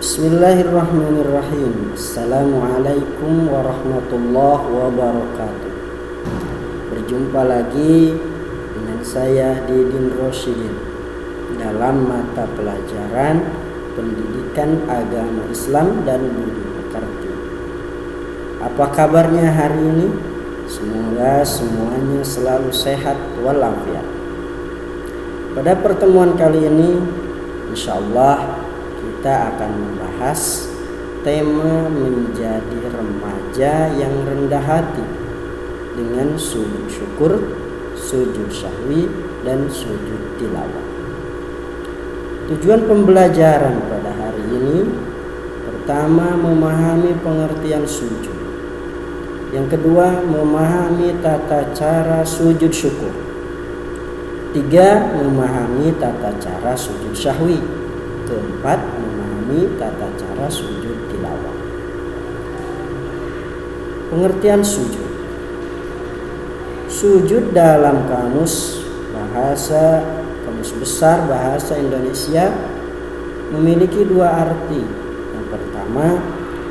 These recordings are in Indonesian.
Bismillahirrahmanirrahim. Assalamualaikum warahmatullahi wabarakatuh. Berjumpa lagi dengan saya Didin Rosyidin dalam mata pelajaran Pendidikan Agama Islam dan Budi Pekerti. Apa kabarnya hari ini? Semoga semuanya selalu sehat walafiat. Pada pertemuan kali ini insyaallah kita akan membahas tema menjadi remaja yang rendah hati dengan sujud syukur, sujud syahwi, dan sujud tilawah. Tujuan pembelajaran pada hari ini, pertama memahami pengertian sujud. Yang kedua memahami tata cara sujud syukur. Tiga, memahami tata cara sujud syahwi. Keempat, memahami tata cara sujud tilawah. Pengertian sujud. Sujud dalam kamus besar bahasa Indonesia memiliki dua arti. Yang pertama,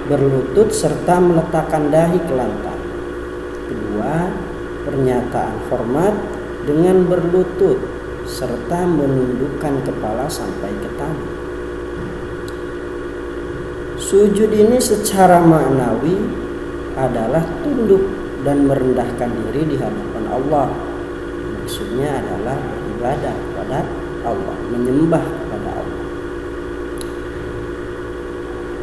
berlutut serta meletakkan dahi ke lantai. Kedua, pernyataan hormat dengan berlutut serta menundukkan kepala sampai ke tanah. Sujud ini secara maknawi adalah tunduk dan merendahkan diri di hadapan Allah. Maksudnya adalah beribadah kepada Allah, menyembah kepada Allah.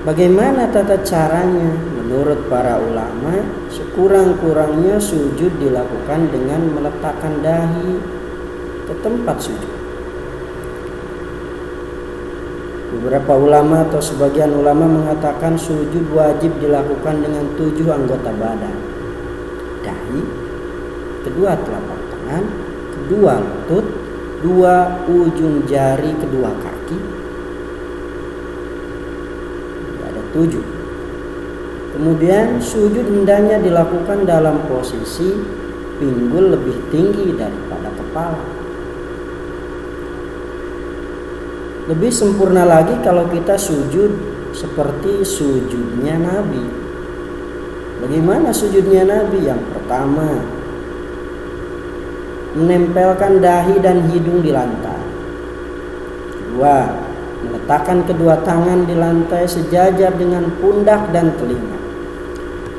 Bagaimana tata caranya? Menurut para ulama, sekurang-kurangnya sujud dilakukan dengan meletakkan dahi ke tempat sujud. Beberapa ulama atau sebagian ulama mengatakan sujud wajib dilakukan dengan 7 anggota badan. Dahi, kedua telapak tangan, kedua lutut, 2 ujung jari kedua kaki. Ada 7. Kemudian sujud hendaknya dilakukan dalam posisi pinggul lebih tinggi daripada kepala. Lebih sempurna lagi kalau kita sujud seperti sujudnya Nabi. Bagaimana sujudnya Nabi? Yang pertama, menempelkan dahi dan hidung di lantai. Kedua, meletakkan kedua tangan di lantai sejajar dengan pundak dan telinga.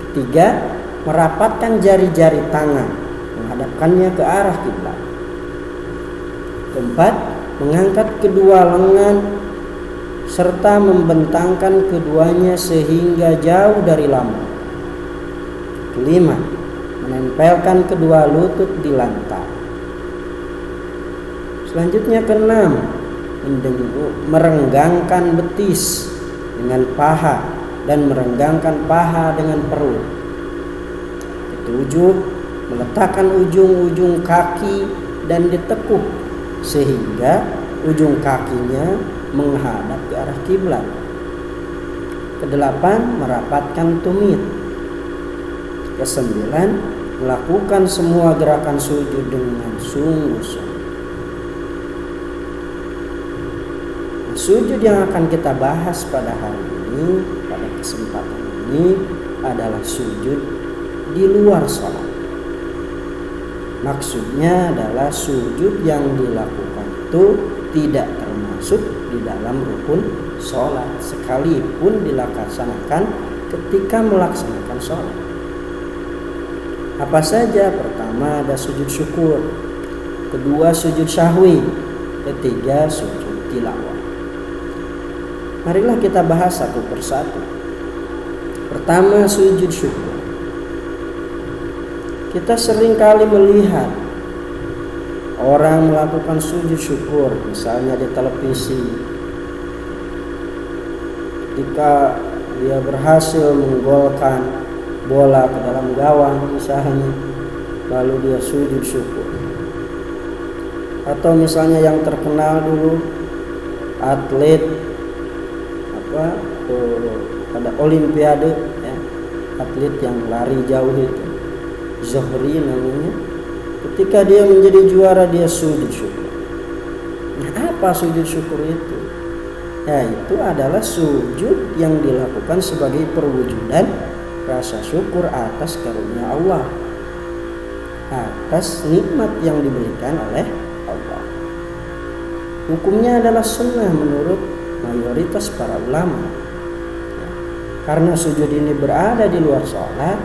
Ketiga, merapatkan jari-jari tangan, menghadapkannya ke arah kiblat. Keempat, mengangkat kedua lengan serta membentangkan keduanya sehingga jauh dari lambung. Kelima, menempelkan kedua lutut di lantai. Selanjutnya keenam, merenggangkan betis dengan paha dan merenggangkan paha dengan perut. Ketujuh, meletakkan ujung-ujung kaki dan ditekuk sehingga ujung kakinya menghadap ke arah kiblat. Kedelapan, merapatkan tumit. Kesembilan, melakukan semua gerakan sujud dengan sungguh-sungguh. Sujud yang akan kita bahas pada hari ini, pada kesempatan ini adalah sujud di luar sholat. Maksudnya adalah sujud yang dilakukan itu tidak termasuk di dalam rukun sholat sekalipun dilaksanakan ketika melaksanakan sholat. Apa saja? Pertama ada sujud syukur, kedua sujud syahwi, ketiga sujud tilawah. Marilah kita bahas satu persatu. Pertama, sujud syukur. Kita sering kali melihat orang melakukan sujud syukur, misalnya di televisi. Ketika dia berhasil menggolkan bola ke dalam gawang misalnya, lalu dia sujud syukur. Atau misalnya yang terkenal dulu, atlet pada olimpiade ya, atlet yang lari jauh itu, Zohri namanya. Ketika dia menjadi juara, dia sujud syukur. Nah, apa sujud syukur itu? yaitu adalah sujud yang dilakukan sebagai perwujudan rasa syukur atas karunia Allah, atas nikmat yang diberikan oleh Allah. Hukumnya adalah sunnah menurut mayoritas para ulama. Karena sujud ini berada di luar sholat,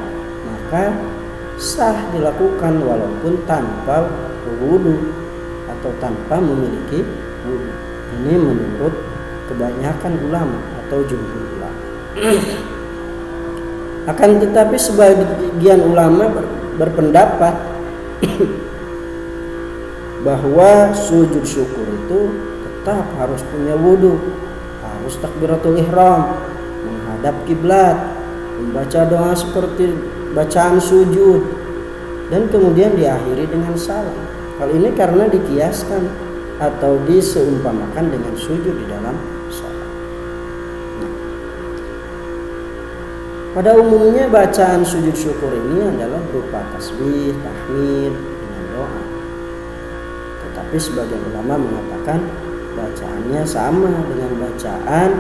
maka sah dilakukan walaupun tanpa wudu atau tanpa memiliki wudu. Ini menurut kebanyakan ulama atau jumhur ulama. Akan tetapi sebagian ulama berpendapat bahwa sujud syukur itu tetap harus punya wudu, harus takbiratul ihram, menghadap kiblat, membaca doa seperti bacaan sujud, dan kemudian diakhiri dengan salam. Hal ini karena dikiaskan atau diseumpamakan dengan sujud di dalam salat. Pada umumnya bacaan sujud syukur ini adalah berupa tasbih, tahmid, dengan doa. Tetapi sebagian ulama mengatakan bacaannya sama dengan bacaan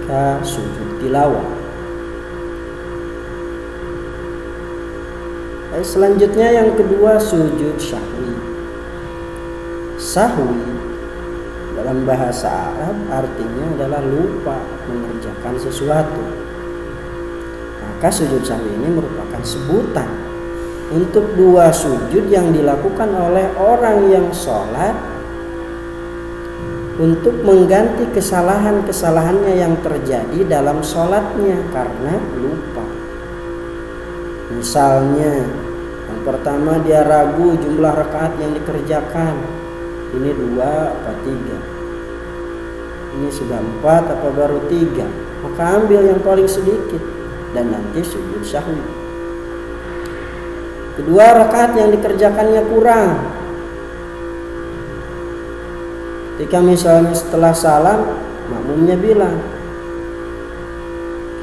ke sujud tilawah. Selanjutnya yang kedua, sujud sahwi. Sahwi dalam bahasa Arab artinya adalah lupa mengerjakan sesuatu. Maka sujud sahwi ini merupakan sebutan untuk dua sujud yang dilakukan oleh orang yang sholat untuk mengganti kesalahan-kesalahannya yang terjadi dalam sholatnya karena lupa. Misalnya, yang pertama dia ragu jumlah rakaat yang dikerjakan. Ini 2 apa 3? Ini sudah 4 apa baru 3? Maka ambil yang paling sedikit dan nanti sujud sahwi. Kedua, rakaat yang dikerjakannya kurang. Ketika misalnya setelah salam, makmumnya bilang,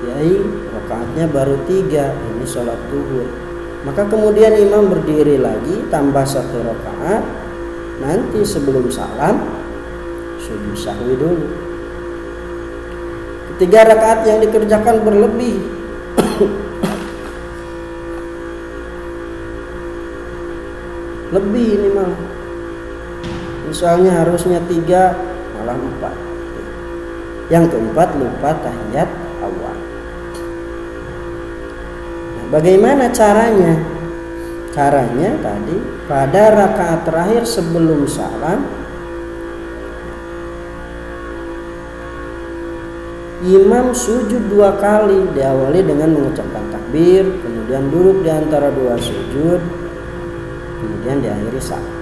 Kiai, rakaatnya baru 3, ini sholat duhur. Maka kemudian imam berdiri lagi tambah 1 rakaat. Nanti sebelum salam sujud sahwi dulu. Ketiga, rakaat yang dikerjakan berlebih. Lebih ini malah. Misalnya harusnya 3 malah 4. Yang keempat, lupa tahiyat awal. Nah, bagaimana caranya? Caranya tadi pada rakaat terakhir sebelum salam, imam sujud 2 kali, diawali dengan mengucapkan takbir, kemudian duduk di antara 2 sujud, kemudian diakhiri salam.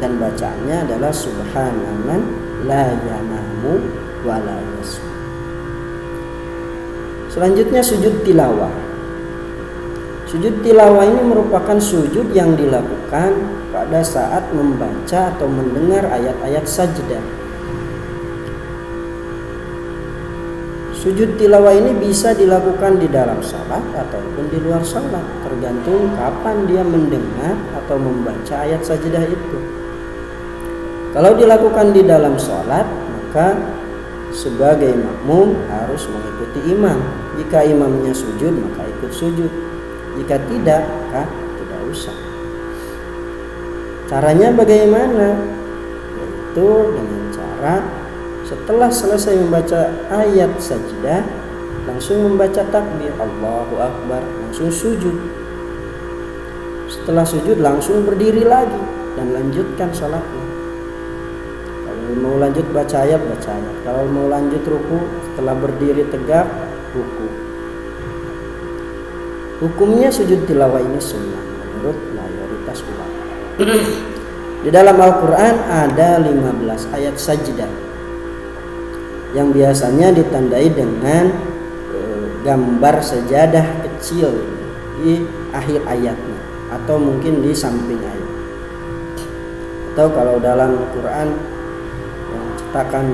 Dan bacaannya adalah subhanaman la yanamu wa la yasmu. Selanjutnya sujud tilawah. Sujud tilawah ini merupakan sujud yang dilakukan pada saat membaca atau mendengar ayat-ayat sajdah. Sujud tilawah ini bisa dilakukan di dalam salat ataupun di luar salat, tergantung kapan dia mendengar atau membaca ayat sajdah itu. Kalau dilakukan di dalam salat, maka sebagai makmum harus mengikuti imam. Jika imamnya sujud, maka ikut sujud. Jika tidak, maka tidak usah. Caranya bagaimana? Yaitu dengan cara setelah selesai membaca ayat sajdah, langsung membaca takbir Allahu Akbar, langsung sujud. Setelah sujud langsung berdiri lagi dan lanjutkan salatnya. Kalau mau lanjut baca ayat, baca ayat. Kalau mau lanjut ruku, setelah berdiri tegak, ruku. Hukumnya sujud tilawah ini sunnah menurut mayoritas ulama. Di dalam Al-Quran ada 15 ayat sajdah yang biasanya ditandai dengan gambar sejadah kecil di akhir ayatnya atau mungkin di samping ayat. Atau kalau dalam Quran yang cetakan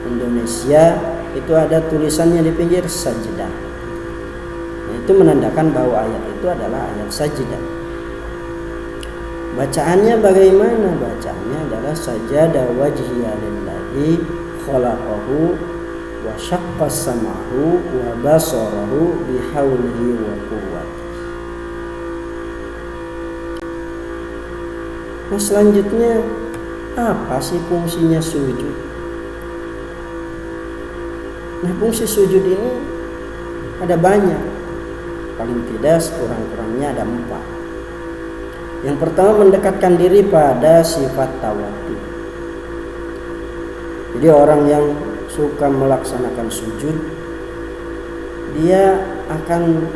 Indonesia itu ada tulisannya di pinggir sajdah. Itu menandakan bahwa ayat itu adalah ayat sajdah. Bacaannya bagaimana? Bacaannya adalah sajada wajhiya lillahi khalaqahu wa syaqqa sam'ahu wa basarahu bihaulihi wa quwwatihi. Nah, selanjutnya apa sih fungsinya sujud? Nah, fungsi sujud ini ada banyak. Paling tidak sekurang-kurangnya ada 4. Yang pertama, mendekatkan diri pada sifat tawadhu. Jadi orang yang suka melaksanakan sujud, dia akan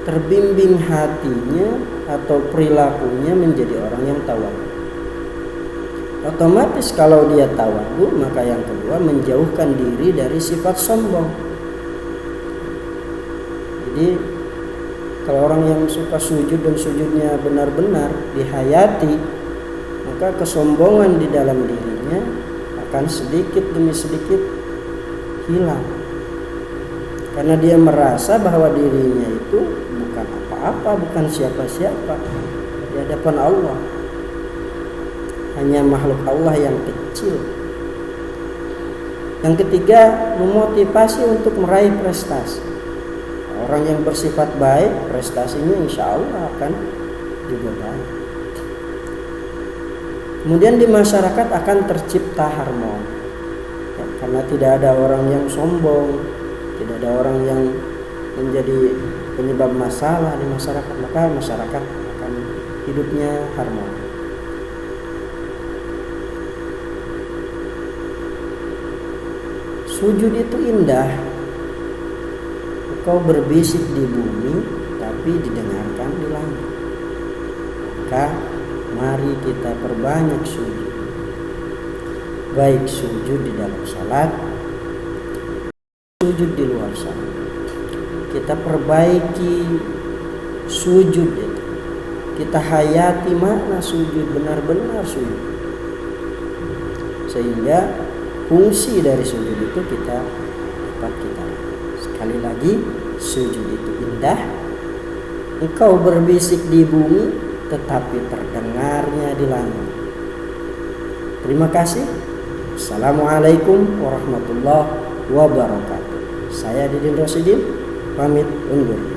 terbimbing hatinya atau perilakunya menjadi orang yang tawadhu. Otomatis kalau dia tawadhu, maka yang kedua menjauhkan diri dari sifat sombong. Jadi kalau orang yang suka sujud dan sujudnya benar-benar dihayati, maka kesombongan di dalam dirinya akan sedikit demi sedikit hilang. Karena dia merasa bahwa dirinya itu bukan apa-apa, bukan siapa-siapa di hadapan Allah. Hanya makhluk Allah yang kecil. Yang ketiga, memotivasi untuk meraih prestasi. Orang yang bersifat baik, prestasinya insya Allah akan juga baik. Kemudian di masyarakat akan tercipta harmoni, ya, karena tidak ada orang yang sombong, tidak ada orang yang menjadi penyebab masalah di masyarakat, maka masyarakat akan hidupnya harmoni. Sujud itu indah. Engkau berbisik di bumi, tapi didengarkan di langit. Maka mari kita perbanyak sujud. Baik sujud di dalam salat, sujud di luar salat. Kita perbaiki sujud itu. Kita hayati makna sujud, benar-benar sujud. Sehingga fungsi dari sujud itu kita dapat kita. Sekali lagi, sujud itu indah. Engkau berbisik di bumi, tetapi terdengarnya di langit. Terima kasih. Assalamualaikum warahmatullahi wabarakatuh. Saya Didin Rosidin, pamit undur.